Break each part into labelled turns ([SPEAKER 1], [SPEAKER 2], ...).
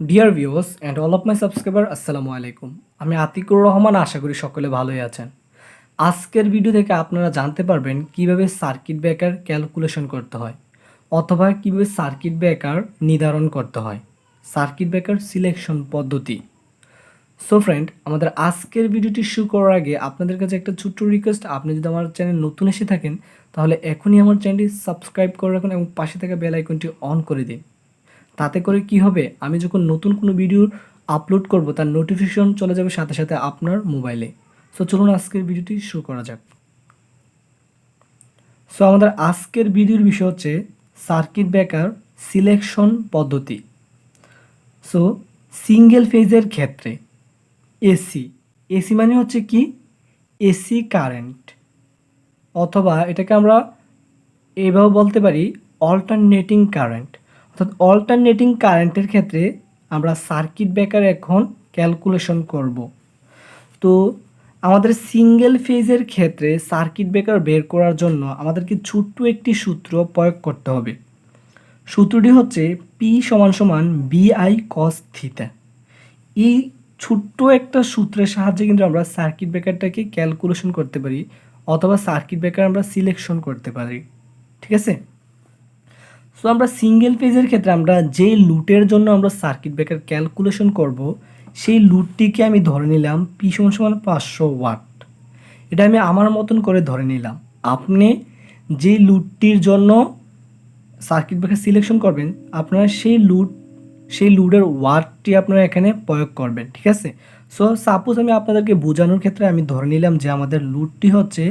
[SPEAKER 1] Dear viewers and all of my subscriber আসসালামু আলাইকুম। আমি আতিকুর রহমান, আশা করি সকলে ভালোই আছেন। আজকের ভিডিও থেকে আপনারা জানতে পারবেন কিভাবে সার্কিট ব্রেকার ক্যালকুলেশন করতে হয় অথবা কিভাবে সার্কিট ব্রেকার নির্ধারণ করতে হয়, সার্কিট ব্রেকার সিলেকশন পদ্ধতি। সো ফ্রেন্ড, আমাদের আজকের ভিডিওটি শুরু করার আগে আপনাদের কাছে একটা ছোট্ট রিকোয়েস্ট, আপনি যদি আমার চ্যানেল নতুন এসে থাকেন তাহলে এখনই আমার চ্যানেলটি সাবস্ক্রাইব করে রাখুন এবং পাশে থাকা বেল আইকনটি অন করে দিন। তাতে করে কি হবে, আমি যখন নতুন কোনো ভিডিও আপলোড করব তার নোটিফিকেশন চলে যাবে সাথে সাথে আপনার মোবাইলে। সো চলুন আজকের ভিডিওটি শুরু করা যাক। সো আমাদের আজকের ভিডিওর বিষয় হচ্ছে সার্কিট ব্রেকার সিলেকশন পদ্ধতি। সো সিঙ্গেল ফেজের ক্ষেত্রে এসি, এসি মানে হচ্ছে কি, এসি কারেন্ট, অথবা এটাকে আমরা এভাবে বলতে পারি অল্টারনেটিং কারেন্ট। অর্থাৎ অল্টারনেটিং কারেন্টের ক্ষেত্রে আমরা সার্কিট ব্রেকার এখন ক্যালকুলেশন করব। তো আমাদের সিঙ্গেল ফেজের ক্ষেত্রে সার্কিট ব্রেকার বের করার জন্য আমাদেরকে ছোট্ট একটি সূত্র প্রয়োগ করতে হবে। সূত্রটি হচ্ছে পি সমান সমান বিআই কস থিটা। এই ছোট্ট একটা সূত্রের সাহায্যে কিন্তু আমরা সার্কিট ব্রেকারটাকে ক্যালকুলেশন করতে পারি অথবা সার্কিট ব্রেকার আমরা সিলেকশন করতে পারি। ঠিক আছে? সো আমরা সিঙ্গেল ফেজের ক্ষেত্রে আমরা যে লুটের জন্য আমরা সার্কিট ব্রেকার ক্যালকুলেশন করব সেই লুটটিকে আমি ধরে নিলাম পি সমান সমান 500 ওয়াট। এটা আমি আমার মতন করে ধরে নিলাম। আপনি যে লুটটির জন্য সার্কিট ব্রেকার সিলেকশন করবেন আপনারা সেই লুডের ওয়াটটি আপনারা এখানে প্রয়োগ করবেন। ঠিক আছে? সো সাপোজ আমি আপনাদেরকে বোঝানোর ক্ষেত্রে আমি ধরে নিলাম যে আমাদের লুডটি হচ্ছে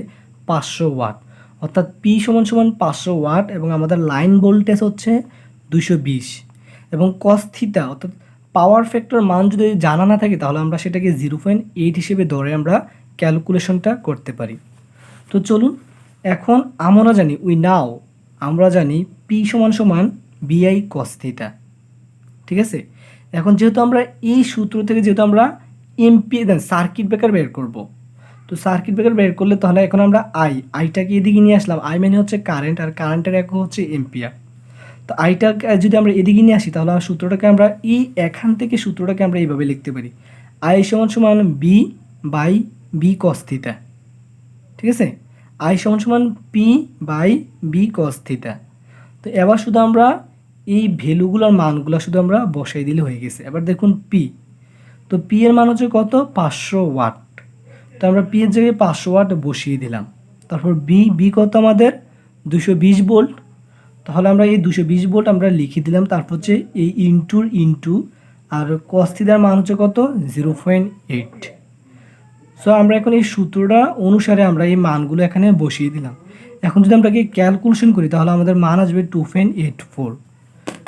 [SPEAKER 1] 500 ওয়াট, অর্থাৎ পি সমান সমান 500 ওয়াট এবং আমাদের লাইন ভোল্টেজ হচ্ছে 220 এবং কস থিটা অর্থাৎ পাওয়ার ফ্যাক্টর মান যদি জানা না থাকে তাহলে আমরা সেটাকে 0.8 হিসেবে ধরে আমরা ক্যালকুলেশনটা করতে পারি। তো চলুন, এখন আমরা জানি পি সমান সমান বিআই কস থিটা। ঠিক আছে? এখন যেহেতু আমরা এই সূত্র থেকে যেহেতু আমরা সার্কিট ব্রেকার বের করব, তো সার্কিট ব্রেকার বের করলে তাহলে এখন আমরা আইটাকে এদিকে নিয়ে আসলাম। আই মানে হচ্ছে কারেন্ট, আর কারেন্টের একক হচ্ছে এম্পিয়ার। তো আইটাকে যদি আমরা এদিকে নিয়ে আসি তাহলে সূত্রটাকে আমরা এখান থেকে সূত্রটাকে আমরা এইভাবে লিখতে পারি, আই সমান সমান B by B cos theta. ঠিক আছে? আই সমান সমান P by B cos theta. তো এবার শুধু আমরা এই ভ্যালুগুলোর মানগুলো শুধু আমরা বসাই দিলে হয়ে গেছে। এবার দেখুন পি, তো পি এর মান হচ্ছে কত, 500 ওয়াট। তো আমরা পি এর জায়গায় 500 ওয়াট বসিয়ে দিলাম। তারপর বি কত আমাদের 220 ভোল্ট। তাহলে আমরা এই 220 ভোল্ট আমরা লিখে দিলাম। তারপর হচ্ছে এই ইন্টু আর কস থিটার মান হচ্ছে কত, 0.8। সো আমরা এখন এই সূত্রটা অনুসারে আমরা এই মানগুলো এখানে বসিয়ে দিলাম। এখন যদি আমরা ক্যালকুলেশন করি তাহলে আমাদের মান আসবে 2.84।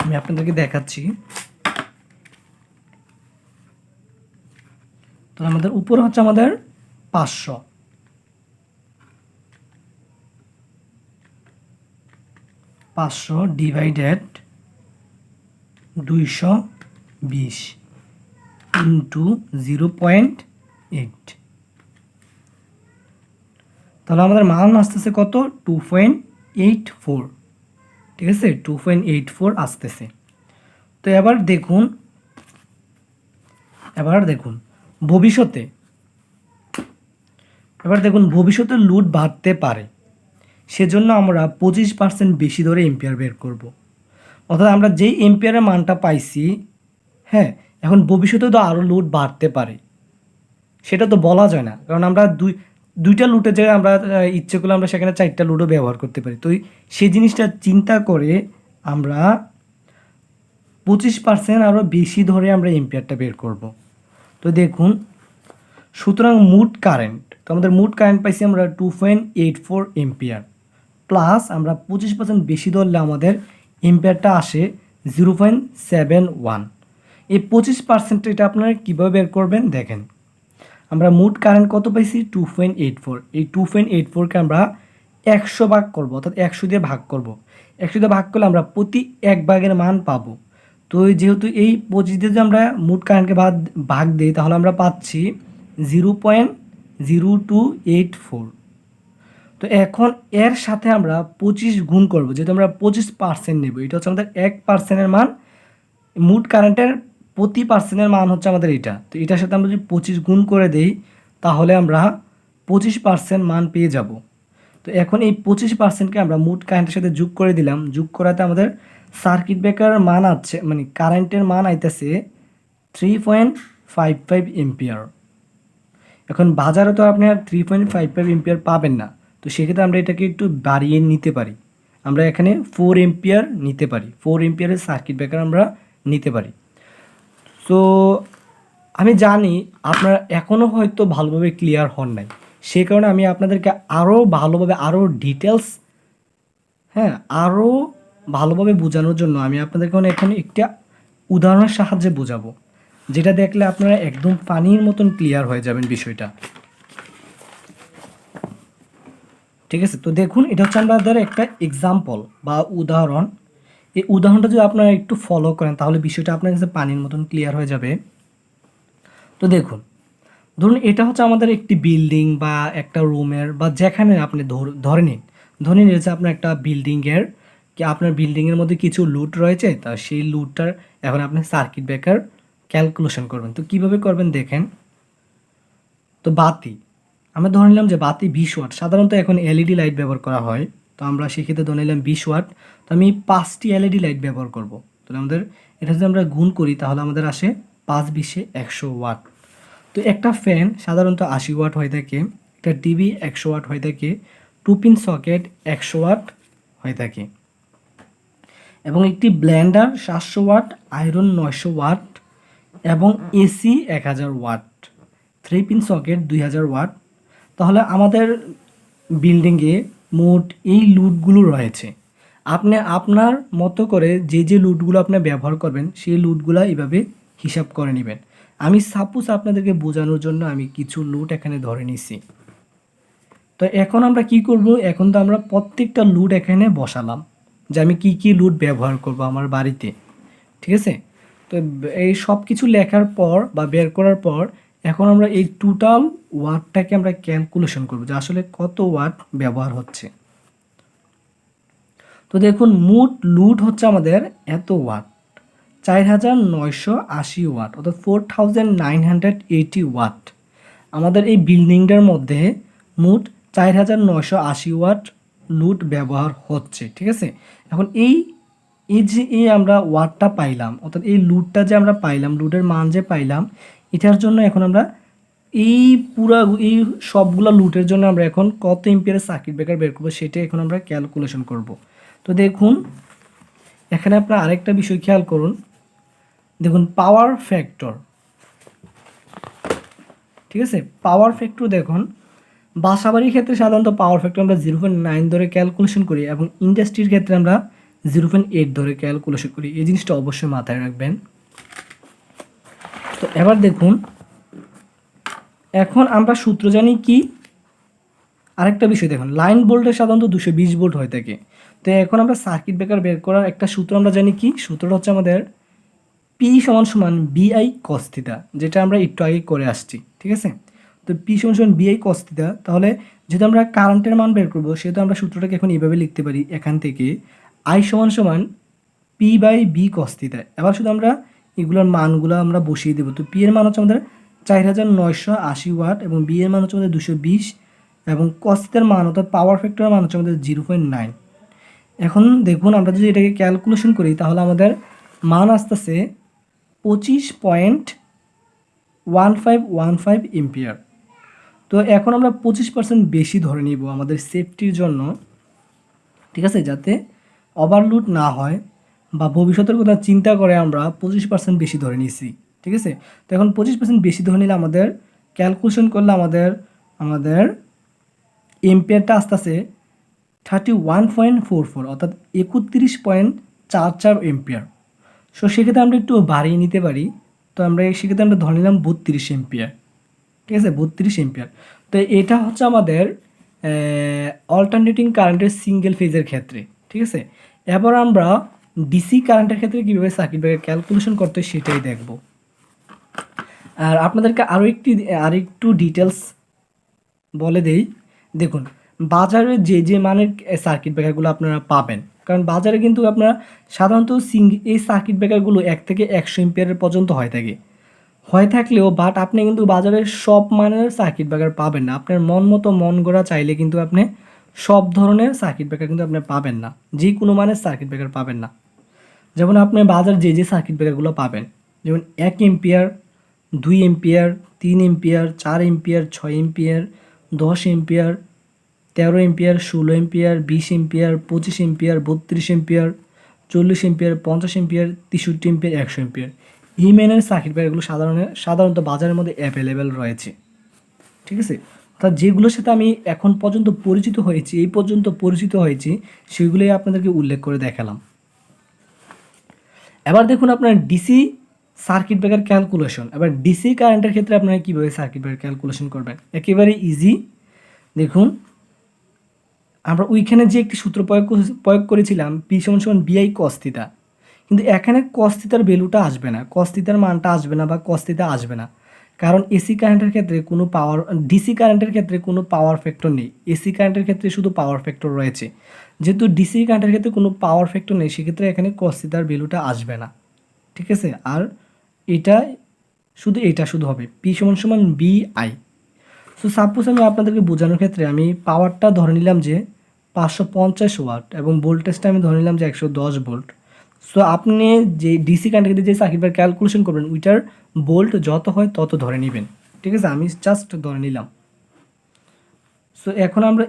[SPEAKER 1] আমি আপনাদেরকে দেখাচ্ছি। তো আমাদের উপরে হচ্ছে আমাদের 500 ডিভাইডেড 220 ইন্টু 0.8। তাহলে আমাদের মান আসতেছে কত, 2.84। ঠিক আছে? 2.84 আসতেছে। তো এবার দেখুন ভবিষ্যতে লোড বাড়তে পারে, সেজন্য আমরা 25% বেশি ধরে এম্পিয়ার বের করব। অর্থাৎ আমরা যেই এম্পিয়ারের মানটা পাইছি, হ্যাঁ, এখন ভবিষ্যতে তো আরও লোড বাড়তে পারে, সেটা তো বলা যায় না। কারণ আমরা দুইটা লুটের জায়গায় আমরা ইচ্ছে করলে আমরা সেখানে 4টা লুডও ব্যবহার করতে পারি। তো সেই জিনিসটা চিন্তা করে আমরা 25% আরও বেশি ধরে আমরা এম্পিয়ারটা বের করব। তো দেখুন, সুতরাং তো আমাদের মুড কারেন্ট পাইছি আমরা 2.84 এম্পিয়ার, প্লাস আমরা 25% বেশি ধরলে আমাদের এম্পিয়ারটা আসে 0.71। এই 25% এটা আপনারা কীভাবে বের করবেন দেখেন। আমরা মুড কারেন্ট কত পাইছি, 2.84। এই 2.84কে আমরা 100 ভাগ করব, অর্থাৎ 100 দিয়ে ভাগ করব। 100 দিয়ে ভাগ করলে আমরা প্রতি 1 ভাগের মান পাবো। তো যেহেতু এই 25 দিয়ে যদি আমরা মুড কারেন্টকে ভাগ দিই তাহলে আমরা পাচ্ছি 0.0284। তো এখন এর সাথে আমরা 25 গুণ করব, যেহেতু আমরা 25% নেব। এটা হচ্ছে আমাদের 1%-এর মান, মুড কারেন্টের প্রতি পার্সেন্টের মান হচ্ছে আমাদের এটা। তো এটার সাথে আমরা যদি 25 গুণ করে দেই তাহলে আমরা 25% মান পেয়ে যাব। তো এখন এই 25%কে আমরা মোট কারেন্টের সাথে যোগ করে দিলাম। যোগ করাতে আমাদের সার্কিট ব্রেকারের মান আছে, মানে কারেন্টের মান আইতেছে 3.55 এম্পিয়ার। এখন বাজারে তো আপনি আর 3.55 এম্পিয়ার পাবেন না। তো সেক্ষেত্রে আমরা এটাকে একটু বাড়িয়ে নিতে পারি। আমরা এখানে 4 এম্পিয়ার নিতে পারি, 4 এম্পিয়ারের সার্কিট ব্রেকার আমরা নিতে পারি। সো আমি জানি আপনারা এখনও হয়তো ভালোভাবে ক্লিয়ার হন নাই, সেই কারণে আমি আপনাদেরকে আরও ভালোভাবে, আরও ডিটেলস, হ্যাঁ, আরও ভালোভাবে বোঝানোর জন্য আমি আপনাদেরকে এখন একটা উদাহরণের সাহায্যে বোঝাবো, যেটা দেখলে আপনারা একদম পানির মতন ক্লিয়ার হয়ে যাবেন বিষয়টা। ঠিক আছে, তো দেখুন এটা হচ্ছে আমাদের একটা এক্সাম্পল বা উদাহরণ। এই উদাহরণটা যদি আপনারা একটু ফলো করেন তাহলে বিষয়টা আপনার কাছে পানির মতন ক্লিয়ার হয়ে যাবে। তো দেখুন, ধরুন এটা হচ্ছে আমাদের একটি বিল্ডিং বা একটা রুমের বা যেখানে আপনি ধরে নিন, ধরে নিন হচ্ছে আপনার একটা বিল্ডিংয়ের, কি আপনার বিল্ডিংয়ের মধ্যে কিছু লুট রয়েছে, তা সেই লুটটার এখন আপনি সার্কিট ব্রেকার ক্যালকুলেশন করবেন। তো কিভাবে করবেন দেখেন। তো বাতি, আমরা ধরে নিলাম যে বাতি 20 ওয়াট, সাধারণত এখন এলইডি লাইট ব্যবহার করা হয়, তো আমরা সেক্ষেত্রে ধরে নিলাম 20 ওয়াট। তো আমি 5টি এলইডি লাইট ব্যবহার করব। তাহলে আমাদের এটা যদি আমরা গুণ করি তাহলে আমাদের আসে 5 20 100 ওয়াট। তো একটা ফ্যান সাধারণত 80 ওয়াট হয়ে থাকে, একটা টিভি 100 ওয়াট হয়ে থাকে, 2 পিন সকেট 100 ওয়াট হয়ে থাকে, এবং একটি ব্লেন্ডার 700 ওয়াট, আয়রন 900 ওয়াট এবং AC 1000 watt, 3 pin socket 2000 watt. তাহলে আমাদের বিল্ডিংয়ে মোট এই লুটগুলো রয়েছে। আপনি আপনার মতো করে যে যে লুটগুলো আপনি ব্যবহার করবেন সেই লুটগুলো এইভাবে হিসাব করে নেবেন। আমি সাপোজ আপনাদেরকে বোঝানোর জন্য আমি কিছু লুট এখানে ধরে নিছি। তো এখন আমরা কি করব, এখন তো আমরা প্রত্যেকটা লুট এখানে বসালাম যে আমি কি কি লুট ব্যবহার করব আমার বাড়িতে। ঠিক আছে, তো এই সব কিছু লেখার পর বা বের করার পর এখন আমরা এই টোটাল ওয়াটটাকে আমরা ক্যালকুলেশন করব যে আসলে কত ওয়াট ব্যবহার হচ্ছে। তো দেখুন মোট লুট হচ্ছে আমাদের এত ওয়াট, 4980 ওয়াট, অর্থাৎ 4980 ওয়াট। আমাদের এই বিল্ডিংটার মধ্যে মোট 4980 ওয়াট লুট ব্যবহার হচ্ছে। ঠিক আছে, এখন এই যে আমরা ওয়াটটা পাইলাম, অর্থাৎ এই লুটটা যে আমরা পাইলাম, লুটের মান যে পাইলাম, এটার জন্য এখন আমরা এই এই সবগুলো লুটের জন্য আমরা এখন কত এম্পিয়ারের সার্কিট ব্রেকার বের করবো সেটা এখন আমরা ক্যালকুলেশন করব। তো দেখুন এখানে আপনারা আরেকটা বিষয় খেয়াল করুন, দেখুন পাওয়ার ফ্যাক্টর। ঠিক আছে, পাওয়ার ফ্যাক্টর দেখুন বাসাবাড়ির ক্ষেত্রে সাধারণত পাওয়ার ফ্যাক্টর আমরা 0.9 ধরে ক্যালকুলেশন করি এবং ইন্ডাস্ট্রির ক্ষেত্রে আমরা 0.8 ধরে ক্যালকুলেশন করি। এই জিনিসটা অবশ্যই মাথায় রাখবেন। তো এবার দেখুন এখন আমরা সূত্র জানি কি, আরেকটা বিষয় দেখুন লাইন ভোল্টেজ সাধারণত 220 ভোল্ট হয়ে থাকে। তো এখন আমরা সার্কিট ব্রেকার বের করার একটা সূত্র আমরা জানি কি, সূত্রটা হচ্ছে আমাদের পি সমান সমান বিআই কস থিটা, যেটা আমরা একটু আগে করে আসছি। ঠিক আছে, তো পি সমান সমান বিআই কস থিটা, তাহলে যেহেতু আমরা কারেন্টের মান বের করবো সেহেতু আমরা সূত্রটাকে এখন এইভাবে লিখতে পারি, এখান থেকে আই সমান সমান P by B cos theta. এবার শুধু আমরা এগুলোর মানগুলো আমরা বসিয়ে দেবো। তো পি এর মান হচ্ছে আমাদের 4980 ওয়াট এবং বি এর মান হচ্ছে আমাদের 220 এবং কস থিটার মান অর্থাৎ পাওয়ার ফ্যাক্টরের মান হচ্ছে আমাদের 0.9। এখন দেখুন আমরা যদি এটাকে ক্যালকুলেশন করি তাহলে আমাদের মান আসতেছে 25.1515 এম্পিয়ার। তো এখন আমরা 25% বেশি ধরে নিব আমাদের সেফটির জন্য। ঠিক আছে, যাতে ওভারলোড না হয় বা ভবিষ্যতের কথা চিন্তা করে আমরা 25% বেশি ধরে নিয়েছি। ঠিক আছে, তো এখন 25% বেশি ধরে নিলে আমাদের ক্যালকুলেশন করলে আমাদের এম্পিয়ারটা আসতেছে 31.44 অর্থাৎ 31.44 এম্পিয়ার। সো সেক্ষেত্রে আমরা একটু বাড়িয়ে নিতে পারি। তো আমরা সেক্ষেত্রে আমরা ধরে নিলাম 32 এম্পিয়ার। ঠিক আছে, 32 এম্পিয়ার। তো এটা হচ্ছে আমাদের অল্টারনেটিং কারেন্টের সিঙ্গেল ফেজের ক্ষেত্রে। ঠিক আছে, এবার আমরা ডিসি কারেন্টের ক্ষেত্রে কীভাবে সার্কিট ব্রেকার ক্যালকুলেশন করতে হয় সেটাই দেখব। আর আপনাদেরকে আরেকটু ডিটেলস বলে দেই। দেখুন বাজারে যে মানের সার্কিট ব্রেকারগুলো আপনারা পাবেন, কারণ বাজারে কিন্তু আপনার সাধারণত এই সার্কিট ব্রেকারগুলো 1 থেকে 100 এম্পিয়ারের পর্যন্ত হয়ে থাকে, হয়ে থাকলেও বাট আপনি কিন্তু বাজারে সব মানের সার্কিট ব্রেকার পাবেন না। আপনার মন মতো মন গড়া চাইলে কিন্তু আপনি সব ধরনের সার্কিট ব্রেকার কিন্তু আপনি পাবেন না, যে কোনো মানের সার্কিট ব্রেকার পাবেন না। যেমন আপনি বাজার যে সার্কিট ব্রেকারগুলো পাবেন, যেমন 1 ampere, 2 ampere, 3 ampere, 4 ampere, 6 ampere, 10 ampere, 13 ampere, 16 ampere, 20 ampere, 25 ampere, 32 ampere, 40 ampere, 50 ampere, 63 ampere, 100 ampere, এই মানের সার্কিট ব্রেকারগুলো সাধারণত বাজারের মধ্যে অ্যাভেলেবেল রয়েছে। ঠিক আছে, অর্থাৎ যেগুলোর সাথে আমি এখন পর্যন্ত পরিচিত হয়েছি, এই পর্যন্ত পরিচিত হয়েছি, সেগুলোই আপনাদেরকে উল্লেখ করে দেখালাম। এবার দেখুন আপনার ডিসি সার্কিট ব্রেকার ক্যালকুলেশন। এবার ডিসি কারেন্টের ক্ষেত্রে আপনারা কীভাবে সার্কিট ব্রেকার ক্যালকুলেশন করবেন, একেবারে ইজি। দেখুন আমরা ওইখানে যে একটি সূত্র প্রয়োগ করেছিলাম, পি সমান সমান বিআই কস থিটা, কিন্তু এখানে কস থিটার ভ্যালুটা আসবে না, কস থিটার মানটা আসবে না বা কস থিটা আসবে না, কারণ এসি কারেন্টের ক্ষেত্রে কোনো ডিসি কারেন্টের ক্ষেত্রে কোনো পাওয়ার ফ্যাক্টর নেই। এসি কারেন্টের ক্ষেত্রে শুধু পাওয়ার ফ্যাক্টর রয়েছে, যেহেতু ডিসি কারেন্টের ক্ষেত্রে কোনো পাওয়ার ফ্যাক্টর নেই, সেক্ষেত্রে এখানে কস থিটার ভ্যালুটা আসবে না। ঠিক আছে, আর এটা শুধু হবে পি সমান সমান বিআই। সো সাপোজ আমি আপনাদেরকে বোঝানোর ক্ষেত্রে আমি পাওয়ারটা ধরে নিলাম যে 550 ওয়াট এবং ভোল্টেজটা আমি ধরে নিলাম যে 110 ভোল্ট। সো আপনি যে ডিসি কারেন্টের যে সার্কিট ব্রেকার ক্যালকুলেশন করবেন, ওইটার ভোল্ট যত হয় তত ধরে নেবেন। ঠিক আছে, আমি জাস্ট ধরে নিলাম। সো এখন আমরা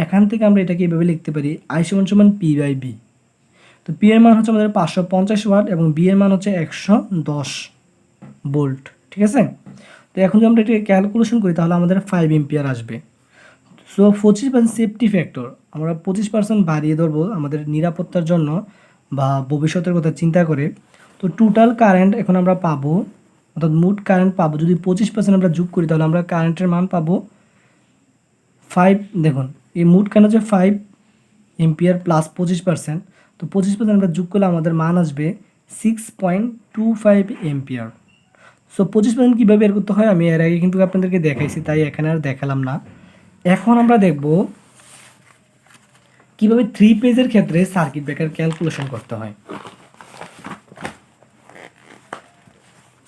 [SPEAKER 1] এখান থেকে আমরা এটাকে এইভাবে লিখতে পারি, আই সমান সমান পি বাই বি। তো পি এর মান হচ্ছে আমাদের 550 ওয়াট এবং বি এর মান হচ্ছে 110 ভোল্ট। ঠিক আছে, তো এখন যদি আমরা এটাকে ক্যালকুলেশন করি তাহলে আমাদের 5 এম্পিয়ার আসবে। সো 25% সেফটি ফ্যাক্টর আমরা 25% বাড়িয়ে ধরবো আমাদের নিরাপত্তার জন্য বা ভবিষ্যতের কথা চিন্তা করে। তো টোটাল কারেন্ট এখন আমরা পাবো, অর্থাৎ মোট কারেন্ট পাবো, যদি 25% আমরা যোগ করি তাহলে আমরা কারেন্টের মান পাবো 5। দেখুন এই মোট কারেন্ট হচ্ছে 5 এম্পিয়ার প্লাস 25%, তো 25% আমরা যোগ করলে আমাদের মান আসবে 6.25 এম্পিয়ার। সো 25% কীভাবে বের করতে হয় আমি এর আগে কিন্তু আপনাদেরকে দেখাইছি, তাই এখানে আর দেখালাম না। এখন আমরা দেখব কিভাবে 3 পেজের ক্ষেত্রে সার্কিট ব্রেকার ক্যালকুলেশন করতে হয়।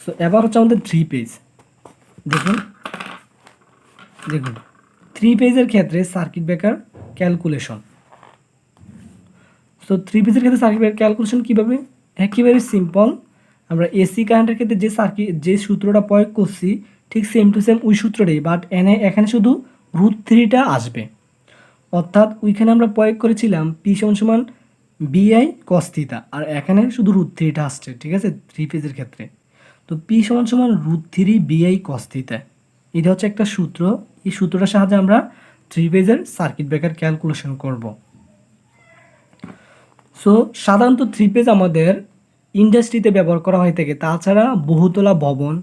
[SPEAKER 1] সো এবার হচ্ছে আমাদের 3 পেজ। দেখুন 3 পেজের ক্ষেত্রে সার্কিট ব্রেকার ক্যালকুলেশন। সো 3 পেজের ক্ষেত্রে সার্কিট ব্রেকার ক্যালকুলেশন কীভাবে, একেবারে সিম্পল। আমরা এসি কারেন্টের ক্ষেত্রে যে সূত্রটা প্রয়োগ করছি ঠিক সেম টু সেম ওই সূত্রটাই, বাট এখানে শুধু √3টা আসবে, অর্থাৎ ওইখানে আমরা প্রয়োগ করেছিলাম পি সমান সমান বিআই কস থিটা, আর এখানে শুধু √3টা আসছে। ঠিক আছে, 3 পেজের ক্ষেত্রে তো পি সমান সমান √3 বিআই কস থিটা, এটা হচ্ছে একটা সূত্র। এই সূত্রটার সাহায্যে আমরা 3 পেজের সার্কিট ব্রেকার ক্যালকুলেশন করব। সো সাধারণত 3 পেজ আমাদের ইন্ডাস্ট্রিতে ব্যবহার করা হয়ে থাকে, তাছাড়া বহুতলা ভবন,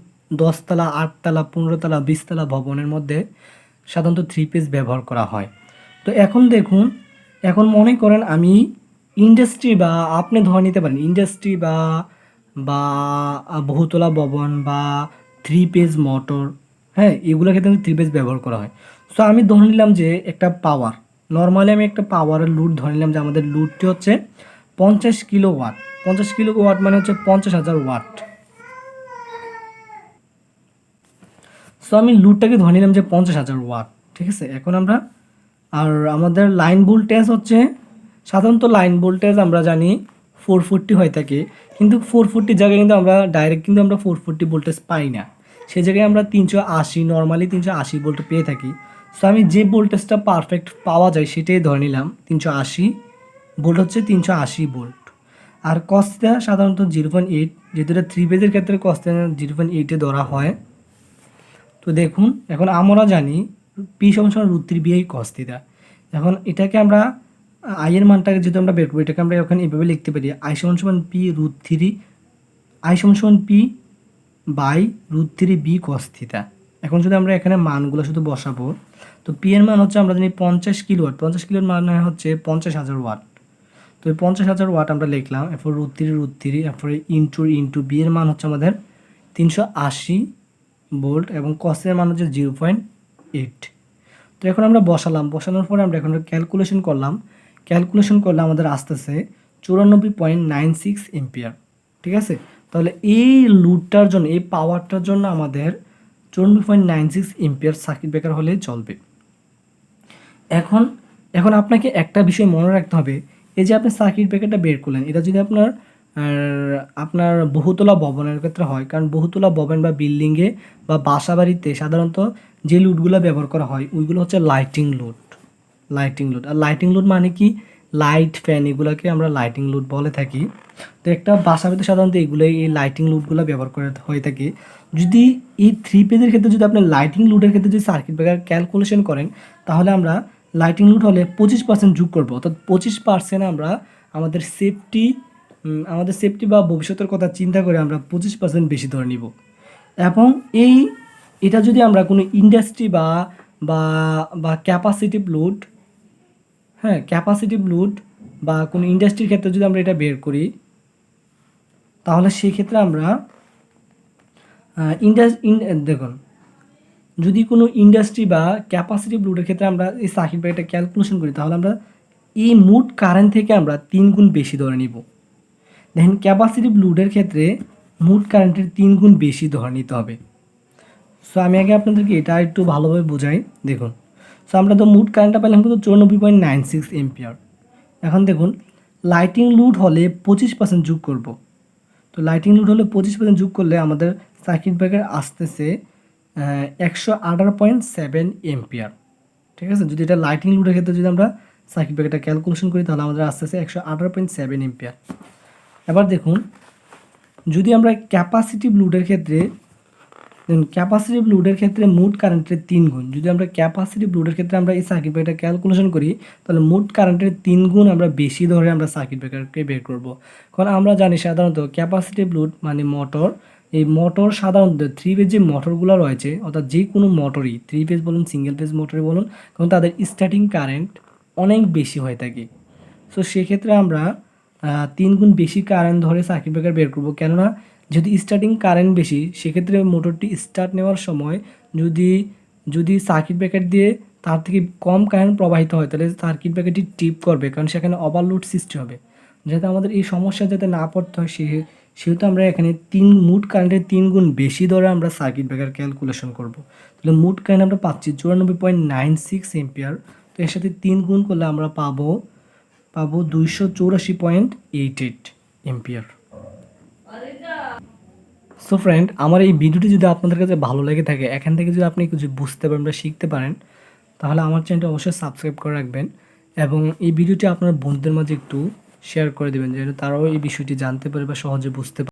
[SPEAKER 1] 10 তলা, 8 তলা, 15 তলা, 20 তলা ভবনের মধ্যে সাধারণত 3 পেজ ব্যবহার করা হয়। তো এখন দেখুন, এখন মনে করেন আমি ইন্ডাস্ট্রি বা আপনি ধরে নিতে পারেন ইন্ডাস্ট্রি বা বা বহুতলা ভবন বা 3 পেজ মোটর, হ্যাঁ এগুলোর ক্ষেত্রে 3 পেজ ব্যবহার করা হয়। সো আমি ধরে নিলাম যে একটা পাওয়ার, নর্মালি আমি একটা পাওয়ারের লোড ধরে নিলাম যে আমাদের লোডটি হচ্ছে 50 কিলো ওয়াট। 50 কিলো ওয়াট মানে হচ্ছে 50,000 ওয়াট। সো আমি লোডটাকে ধরে নিলাম যে 50,000 ওয়াট। ঠিক আছে, এখন আমরা আর আমাদের লাইন ভোল্টেজ হচ্ছে, সাধারণত লাইন ভোল্টেজ আমরা জানি 440 হয়ে থাকে, কিন্তু 440 জায়গায় কিন্তু আমরা ডাইরেক্ট কিন্তু আমরা 440 ভোল্টেজ পাই না, সেই জায়গায় আমরা 380, নর্মালি 380 ভোল্ট পেয়ে থাকি। সো আমি যে ভোল্টেজটা পারফেক্ট পাওয়া যায় সেটাই ধরে নিলাম 380 ভোল্ট, হচ্ছে 380 ভোল্ট। আর কস থিটা সাধারণত 0.8, যেহেতু এটা 3 পেজের ক্ষেত্রে কস থিটা 0.8-এ ধরা হয়। তো দেখুন এখন আমরা জানি পি সমান সমান √3 বিআই কস থিটা। এখন এটাকে আমরা আই এর মানটাকে যেহেতু আমরা বের করবো, এটাকে আমরা এখন এভাবে লিখতে পারি, আই সমান সমান পি √3, আই সমান সমান P by √3 B cos theta. এখন যদি আমরা এখানে মানগুলো শুধু বসাবো, তো পি এর মান হচ্ছে আমরা জানি 50 কিলোওয়াট, 50 কিলোর মান হচ্ছে 50,000 ওয়াট। তো এই 50,000 ওয়াট আমরা লিখলাম, এরপর √3, এরপরে ইন্টু বি এর মান হচ্ছে আমাদের 380 ভোল্ট এবং কসের মান হচ্ছে 0.8। তো এখন আমরা বসানোর পরে আমরা এখন ক্যালকুলেশন করলাম। ক্যালকুলেশন করলে আমাদের আসতেছে 94.96 এম্পিয়ার। ঠিক আছে, তাহলে এই লোডটার জন্য, এই পাওয়ারটার জন্য আমাদের 94.96 এম্পিয়ার সার্কিট ব্রেকার হলে চলবে। এখন এখন আপনাকে একটা বিষয় মনে রাখতে হবে, এই যে আপনি সার্কিট ব্রেকারটা বের করলেন, এটা যদি আপনার বহুতলা ভবনের ক্ষেত্রে হয়, কারণ বহুতলা ভবন বা বিল্ডিংয়ে বা বাসা বাড়িতে সাধারণত যে লোডগুলো ব্যবহার করা হয় ওইগুলো হচ্ছে লাইটিং লোড। আর লাইটিং লোড মানে কি, লাইট ফ্যান এগুলোকে আমরা লাইটিং লোড বলে থাকি। তো একটা বাসা বাড়িতে সাধারণত এগুলোই, এই লাইটিং লোডগুলো ব্যবহার করে হয়ে থাকে। যদি এই 3 ফেজের ক্ষেত্রে যদি আপনি লাইটিং লোডের ক্ষেত্রে যদি সার্কিট ব্রেকার ক্যালকুলেশন করেন, তাহলে আমরা লাইটিং লোড হলে 25% যোগ করবো, অর্থাৎ 25% আমরা আমাদের সেফটি বা ভবিষ্যতের কথা চিন্তা করে আমরা 25% বেশি ধরে নিব। এবং এটা যদি আমরা কোনো ইন্ডাস্ট্রি বা বা ক্যাপাসিটিভ লোড, ক্যাপাসিটিভ লোড বা কোনো ইন্ডাস্ট্রির ক্ষেত্রে যদি আমরা এটা বের করি, তাহলে সেই ক্ষেত্রে আমরা দেখুন, যদি কোনো ইন্ডাস্ট্রি বা ক্যাপাসিটিভ লোডের ক্ষেত্রে আমরা এই সার্কিট ব্রেকারটা ক্যালকুলেশন করি, তাহলে আমরা এই মোট কারেন্ট থেকে আমরা 3 গুণ বেশি ধরে নিব। দেখেন, ক্যাপাসিটিভ লোডের ক্ষেত্রে মোট কারেন্টের 3 গুণ বেশি ধরে নিতে হবে। সো আমি আগে আপনাদেরকে এটা একটু ভালোভাবে বোঝাই। দেখুন, সো আমরা তো মোট কারেন্টটা পেলাম কিন্তু 94.96 এম্পিয়ার। এখন দেখুন, লাইটিং লোড হলে 25% যোগ করব। তো লাইটিং লোড হলে 25% যোগ করলে আমাদের সার্কিট ব্রেকার আসতেছে 118.7 এম্পিয়ার। ঠিক আছে, যদি এটা লাইটিং লোডের ক্ষেত্রে যদি আমরা সার্কিট ব্রেকারটা ক্যালকুলেশন করি, তাহলে আমাদের আসতেছে 118.7 এম্পিয়ার। এবার দেখুন, যদি আমরা ক্যাপাসিটিভ লোডের ক্ষেত্রে মোট কারেন্টের 3 গুণ, যদি আমরা ক্যাপাসিটিভ লোডের ক্ষেত্রে আমরা এই সার্কিট ব্রেকারটা ক্যালকুলেশন করি, তাহলে মোট কারেন্টের 3 গুণ আমরা বেশি ধরে আমরা সার্কিট ব্রেকারকে বের করব। কারণ আমরা জানি সাধারণত ক্যাপাসিটিভ লোড মানে মোটর, এই মোটর সাধারণত 3 ফেজ যে মোটরগুলো রয়েছে, অর্থাৎ যে কোনো মোটরই 3 ফেজ বলুন, সিঙ্গেল ফেজ মোটরই বলুন, কারণ তাদের স্টার্টিং কারেন্ট অনেক বেশি হয়ে থাকে। সো সেক্ষেত্রে আমরা 3 গুণ বেশি কারেন্ট ধরে সার্কিট ব্রেকার বের করব। কেননা যদি স্টার্টিং কারেন্ট বেশি, সেক্ষেত্রে মোটরটি স্টার্ট নেওয়ার সময় যদি সার্কিট ব্রেকার দিয়ে তার থেকে কম কারেন্ট প্রবাহিত হয়, তাহলে সার্কিট ব্রেকারটি টিপ করবে, কারণ সেখানে ওভারলোড সৃষ্টি হবে। যাতে আমাদের এই সমস্যা যাতে না পড়তে হয়, সেহেতু আমরা এখানে মোট কারেন্টের 3 গুণ বেশি ধরে আমরা সার্কিট ব্রেকার ক্যালকুলেশন করব। তাহলে মোট কারেন্ট আমরা পাচ্ছি 94.96 এম্পিয়ার। তো এর সাথে 3 গুণ করলে আমরা পাবো 284.88 এম্পিয়ার। সো ফ্রেন্ড, আমার এই ভিডিওটি যদি আপনাদের কাছে ভালো লেগে থাকে, এখান থেকে যদি আপনি কিছু বুঝতে পারেন বা শিখতে পারেন, তাহলে আমার চ্যানেলটি অবশ্যই সাবস্ক্রাইব করে রাখবেন এবং এই ভিডিওটি আপনার বন্ধুদের মাঝে একটু শেয়ার করে দেবেন, যেন তারাও এই বিষয়টি জানতে পারে বা সহজে বুঝতে পারে।